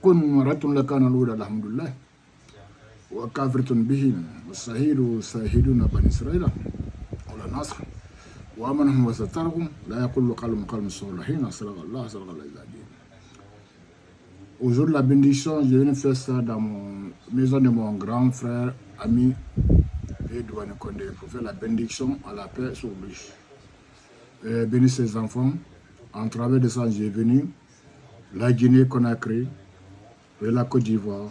كن مرة لكان الأولى الحمد لله وكافرة به والسهيل ساهدون بني إسرائيل ولا نصر وأمنهم وسترهم لا يقول قلم الصالحين صدق الله العظيم. Aujourd'hui, la bénédiction, je viens faire ça dans la maison de mon grand frère, ami et Douane Condé pour faire la bénédiction à la paix sur lui. Bénir ses enfants. En travers de ça, j'ai venu la Guinée-Conakry et la Côte d'Ivoire.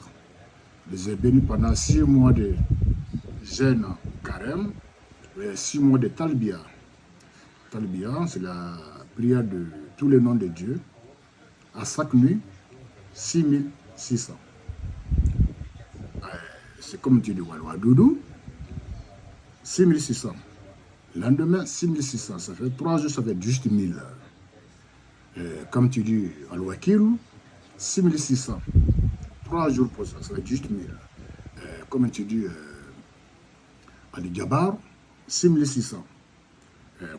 Je les ai bénis pendant 6 mois de jeûne carême et 6 mois de talbia. Talbia, c'est la prière de tous les noms de Dieu. À chaque nuit, 6600. C'est comme tu dis, Walwadoudou, 6600. Lendemain, 6600. Ça fait 3 jours, ça fait juste 1000. Comme tu dis, Al-Wakilou, 6600. 3 jours pour ça, ça fait juste 1000. Comme tu dis, Al-Jabar, 6600.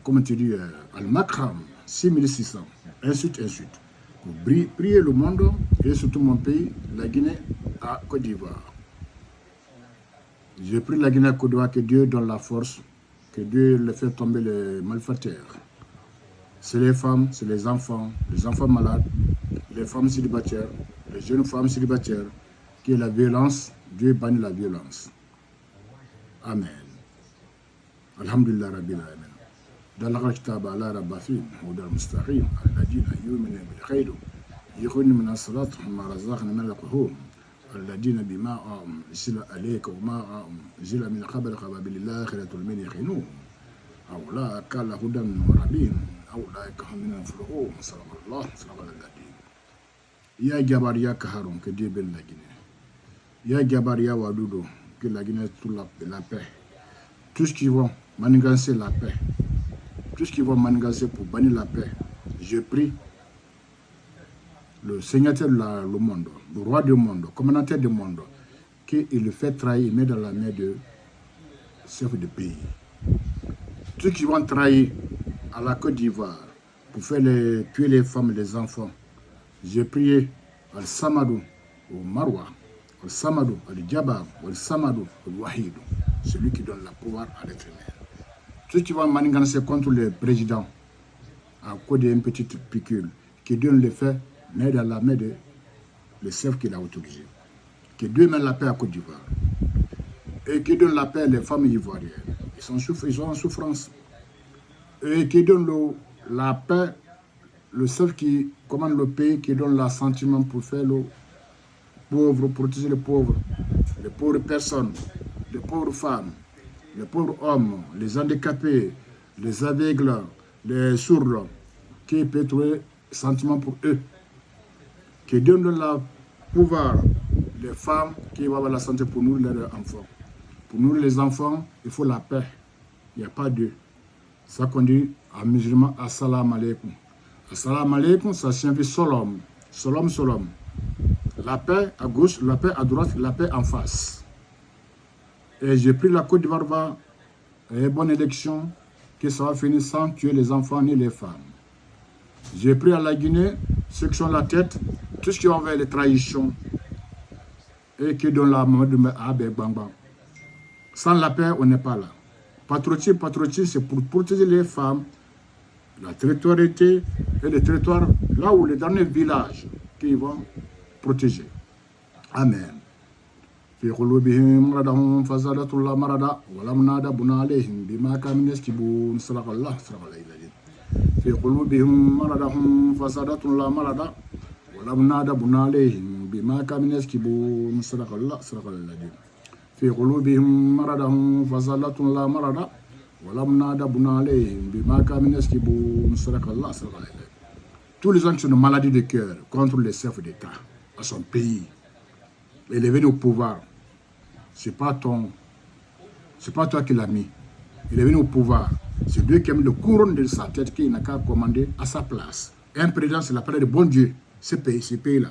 Comme tu dis, Al-Makram, 6600. Ainsi de suite. Pour prier le monde et surtout mon pays, la Guinée à Côte d'Ivoire. J'ai pris la Guinée à Côte d'Ivoire, que Dieu donne la force, que Dieu le fait tomber les malfaiteurs. C'est les femmes, c'est les enfants malades, les femmes célibataires, les jeunes femmes célibataires, qui est la violence, Dieu bannit la violence. Amen. Alhamdulillah Rabbil Alamin. دلغ الكتاب على ربافين هدى المستقيم الذين يؤمنون بالخير يخرجون من الصلاة ما رزقنا من القهوم الذين بما أنزل عليك وما أنزل من قبلك وبالآخرة هم يوقنون أولئك على هدى من ربهم أولئك هم من المفلحون صدق الله العظيم. يا جبار يا كهارون que Dieu bénisse la Guinée. Ya Jabar ya Wadoudou, que la Guinée trouve la paix. Tous qui vont manigancer la paix. Tout ce qui va manigancer pour bannir la paix, je prie le Seigneur du monde, le roi du monde, le commandant du monde, qu'il le fait trahir, il met dans la main de chef de pays. Ceux qui vont trahir à la Côte d'Ivoire pour faire tuer les femmes et les enfants, j'ai prié Al-Samadou, au Marwa, Al-Samadou, Al-Jabar, Al-Samadou, Al-Wahidou, celui qui donne le pouvoir à l'être humain. Ceux qui vont manigancer contre le président à cause d'une petite piqûre, que Dieu le fait, mais dans la main de le chef qu'il a autorisé. Que Dieu mette la paix à Côte d'Ivoire. Et qu'il donne la paix aux femmes ivoiriennes. Ils sont en souffrance. Et qu'il donne la paix, le chef qui commande le pays, qui donne l'assentiment pour faire le pauvre, protéger les pauvres personnes, les pauvres femmes, les pauvres hommes, les handicapés, les aveugles, les sourds, qui peut trouver sentiment pour eux, qui donne le pouvoir, les femmes qui vont avoir la santé pour nourrir leurs enfants. Pour nourrir les enfants, il faut la paix. Il n'y a pas Dieu. Ça qu'on dit en musulman, assalamu alaikum. Assalamu alaikum, ça signifie solom. Solom, solom. La paix à gauche, la paix à droite, la paix en face. Et j'ai pris la Côte d'Ivoire, et bonne élection, que ça va finir sans tuer les enfants ni les femmes. J'ai pris à la Guinée, ceux qui sont la tête, tout ce qui va vers les trahisons, et qui donnent la mort de Bang Bang. Sans la paix, on n'est pas là. Patriotisme, c'est pour protéger les femmes, la territorialité et les territoires, là où les derniers villages qui vont protéger. Amen. في قلوبهم مرض فزادت الله مرضا ولم نادبنا عليهم بما كانوا يكسبون صدق الله العظيم. في قلوبهم مرض فزادت الله مرضا ولم نادبنا عليهم بما كانوا يكسبون صدق الله العظيم. في قلوبهم مرض فزادت الله مرضا ولم نادبنا عليهم بما كانوا يكسبون صدق الله العظيم. Tous les gens qui ont une maladie de cœur contre les chefs d'État à son pays. Il est venu au pouvoir. C'est pas toi qui l'as mis. Il est venu au pouvoir. C'est Dieu qui a mis le couronne de sa tête qui n'a qu'à commander à sa place. Un président, c'est la parole de bon Dieu, ce pays-là.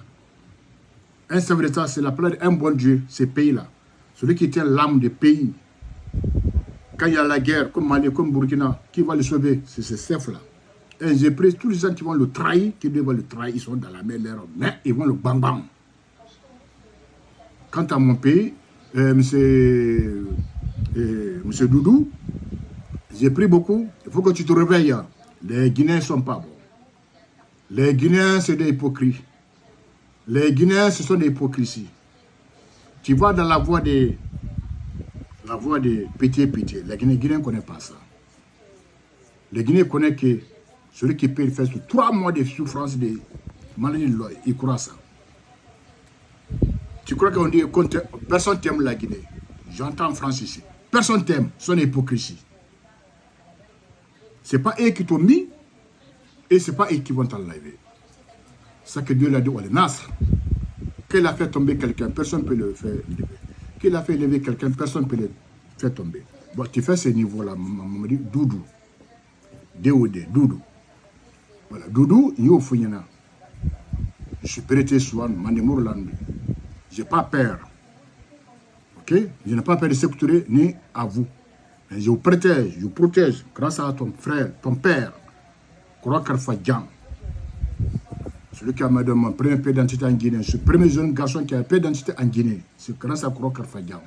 Un chef d'État, c'est la parole d'un bon Dieu, ce pays-là. Celui qui tient l'âme du pays. Quand il y a la guerre, comme Mali, comme Burkina, qui va le sauver? C'est ce chef-là. Et j'ai pris tous les gens qui vont le trahir, qui doivent le trahir, ils sont dans la mer, mais ils vont le bang-bang. Quant à mon pays, monsieur Doudou, j'ai pris beaucoup. Il faut que tu te réveilles. Les Guinéens ne sont pas bons. Les Guinéens, c'est des hypocrites. Les Guinéens, ce sont des hypocrisies. Tu vois dans la voie des pitié. Les Guinéens ne connaissent pas ça. Les Guinéens connaissent que celui qui paye fait 3 mois de souffrance de maladie de l'œil. Il croit ça. Tu crois qu'on dit que personne t'aime la Guinée. J'entends en France ici. Personne t'aime. Ce sont des hypocrisies. Ce n'est pas eux qui t'ont mis et ce n'est pas eux qui vont t'enlever. C'est ça que Dieu l'a dit au Nasr. Qu'il a fait tomber quelqu'un, personne ne peut le faire lever. Qu'il a fait lever quelqu'un, personne ne peut le faire tomber. Bon, tu fais ce niveau-là, maman dit Doudou. D-O-D, Doudou. Voilà, Doudou, il y a Fouillana. Je suis prêté souvent, Mandemur Landi. Je n'ai pas peur. Ok? Je n'ai pas peur de s'écouter ni à vous. Mais je vous protège grâce à ton frère, ton père, Kouroua Karfa Djan. Celui qui a donné mon premier paix d'identité en Guinée, ce premier jeune garçon qui a paix d'identité en Guinée, c'est grâce à Kouroua Karfa Djan.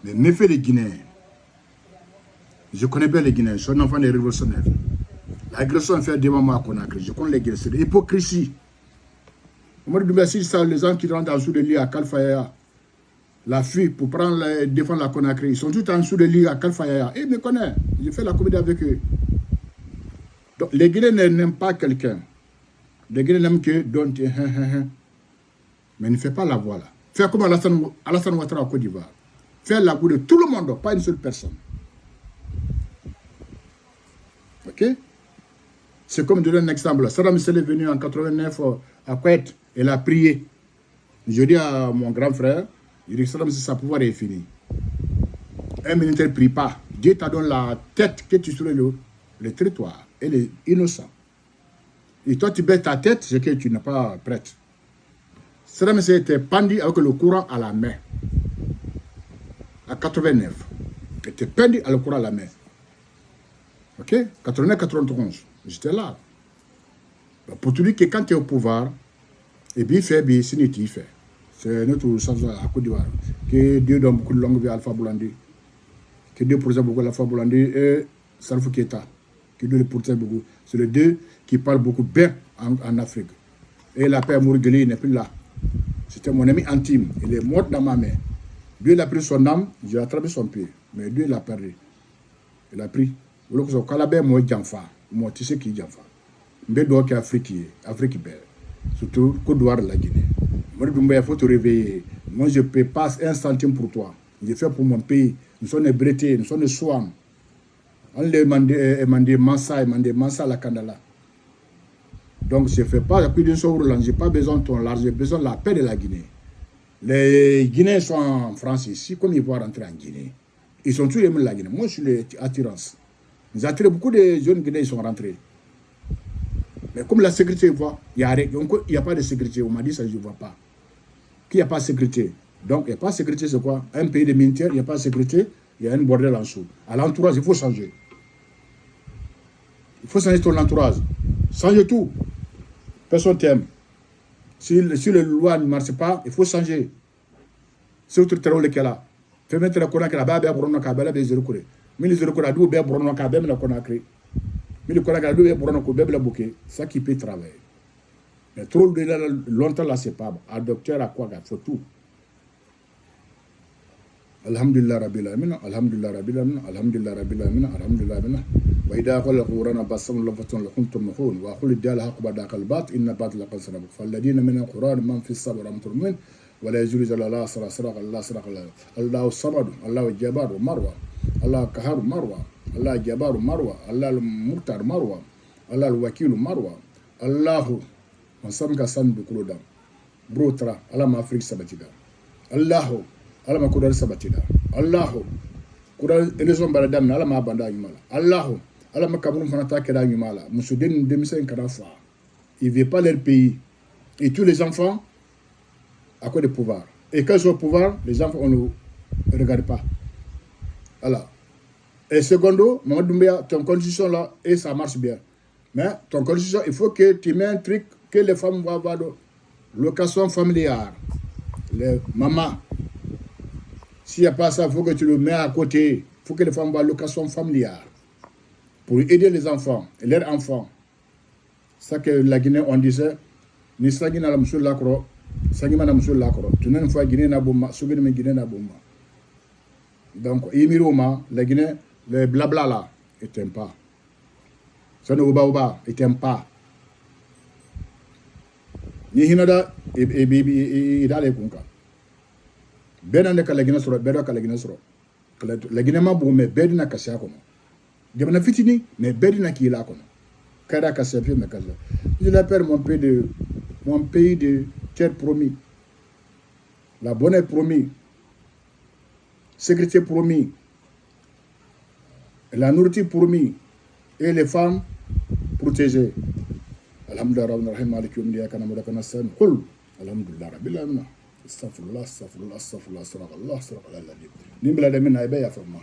Mais méfait les Guinéens. Je connais bien les Guinéens, je suis un enfant des révolutionnaires. L'agression fait devant moi à Conakry, je connais les Guinéens, c'est de l'hypocrisie. Si les gens qui rentrent en dessous de l'île à Kalfaya, la fuite pour défendre la Conakry, ils sont tous en dessous de l'île à Kalfaya. Ils me connaissent, j'ai fait la comédie avec eux. Donc, les Guinéens n'aiment pas quelqu'un. Les Guinéens n'aiment que donc, mais ne fais pas la voix là. Fais comme Alassane Ouattara au Côte d'Ivoire. Fais la voix de tout le monde, pas une seule personne. Ok? C'est comme donner un exemple. Saddam Hussein est venu en 89 à Kuwait. Il a prié. Je dis à mon grand frère, il dit Saddam Hussein, sa pouvoir est fini. Un militaire ne prie pas. Dieu t'a donné la tête que tu soulèves le territoire. Elle est innocente. Et toi, tu baisses ta tête, c'est que tu n'es pas prête. Saddam Hussein était pendu avec le courant à la main. À 89. Il était pendu avec le courant à la main. Ok? 89-91. J'étais là. Pour te dire que quand tu es au pouvoir, et bien il fait, bien sinon tu fais. C'est notre sens à Côte d'Ivoire. Que Dieu donne beaucoup de longue vie à Alpha Blondy. Que Dieu protège beaucoup Alpha Blondy et Salfou Keita. Que Dieu le protège beaucoup. C'est les deux qui parlent beaucoup bien en Afrique. Et la paix Mourgueli n'est plus là. C'était mon ami intime. Il est mort dans ma main. Dieu il a pris son âme, j'ai attrapé son pied. Mais Dieu l'a perdu. Il a pris. Vous savez, Kalabé, moi, Djanfa. Moi, tu sais qui est Djanfa. Mbédo qui est Afrique belle. Surtout Côte d'Ivoire, la Guinée. Moi, il faut te réveiller. Moi, je ne paie pas un centime pour toi. Je fais pour mon pays. Nous sommes des Brétés, nous sommes des Swam. On les demandé Mansa à la Kandala. Donc, je ne fais pas plus d'un seul je n'ai pas besoin de ton large, j'ai besoin de la paix de la Guinée. Les Guinéens sont en France ici, comme ils vont rentrer en Guinée. Ils sont tous les mêmes la Guinée. Moi, je suis l'attirance. Nous attirons beaucoup de jeunes Guinéens, ils sont rentrés. Mais comme la sécurité, il n'y a pas de sécurité. On m'a dit ça, je ne vois pas. Qu'il n'y a pas de sécurité. Donc, il n'y a pas de sécurité, c'est quoi? Un pays de militaires, il n'y a pas de sécurité, il y a un bordel en dessous. À l'entourage, il faut changer. Il faut changer ton entourage. Changer tout. Personne t'aime. Si les lois ne marchent pas, il faut changer. C'est autre terreau qui est là. Fais mettre la Conakry, la Brono Kabela, les Zérokouré. Mais les Zérokouré, d'où bien Brono Kabela, la Conakry. Mais le Conakry, d'où bien Brono Kabela, bouquet. Ça qui peut travailler. Mais trop de longtemps là, c'est pas bon. Un docteur à quoi, il faut tout. Alhamdulillah Rabbil Alamin, Alhamdulillah Rabbil Alamin, Alhamdulillah Rabbil Alamin, Alhamdulillah Rabbil Alamin. وإذا قال القرآن بسم الله فتن لكم تمحون وأقول الدال حق بداك الباط إن باطل قد سنبك فالذين من القرآن من في الصبر مطرمين ولا يزول جل الله سرق الله سرق الله الصمد الله الجبار مروة الله القهار مروة الله الجبار مروة الله المختار مروة الله الوكيل مروة الله وسمك سند كلودام بروترا الله ما أفريق سبتيدا الله الله ما كودر سبتيدا الله كودر إليزون بردام الله ما بندا يمالا الله Allah m'a Cameroun fanata kera nyumala. Moussoudine demisé karafa. Il veut pas leur pays. Et tous les enfants à quoi de pouvoir. Et quand ils sont au pouvoir, les enfants on ne regarde pas. Voilà. Et secondo, Maman Doumbia, ton constitution là, et ça marche bien. Mais ton constitution, il faut que tu mets un truc que les femmes vont avoir location familiale. Les mamans, s'il n'y a pas ça, il faut que tu le mets à côté. Il faut que les femmes voient location familiale pour aider les enfants et leurs enfants. Ça que la Guinée, on disait, ni sagina la musul lakro, sagima na musul lakro. Tu n'as pas Guinée na bomba, soubine me Guinée na bomba. Donc, Imiroma, la Guinée, le blabla là, ils t'aiment pas. Ça ne va ils t'aiment pas. Ni hinada, et dans les kunka. Ben ande ka la Guinée soro, ben ka la Guinée soro. La Guinée ma bon, mais ben na kassia kono. Demana fitini, mais ben na ki la kono. Kada kassia fi me kaza. Je l'appelle mon pays de terre promis. La bonne est promis. Sécurité promis. La nourriture promis. Et les femmes protégées. Alhamdulillah, rahim malik yawm diya kana mudakana san. Qul alhamdulillah rabbil alamin. Astaghfirullah, astaghfirullah, astaghfirullah, astaghfirullah, astaghfirullah. Nimbla de mina ibe ya fama.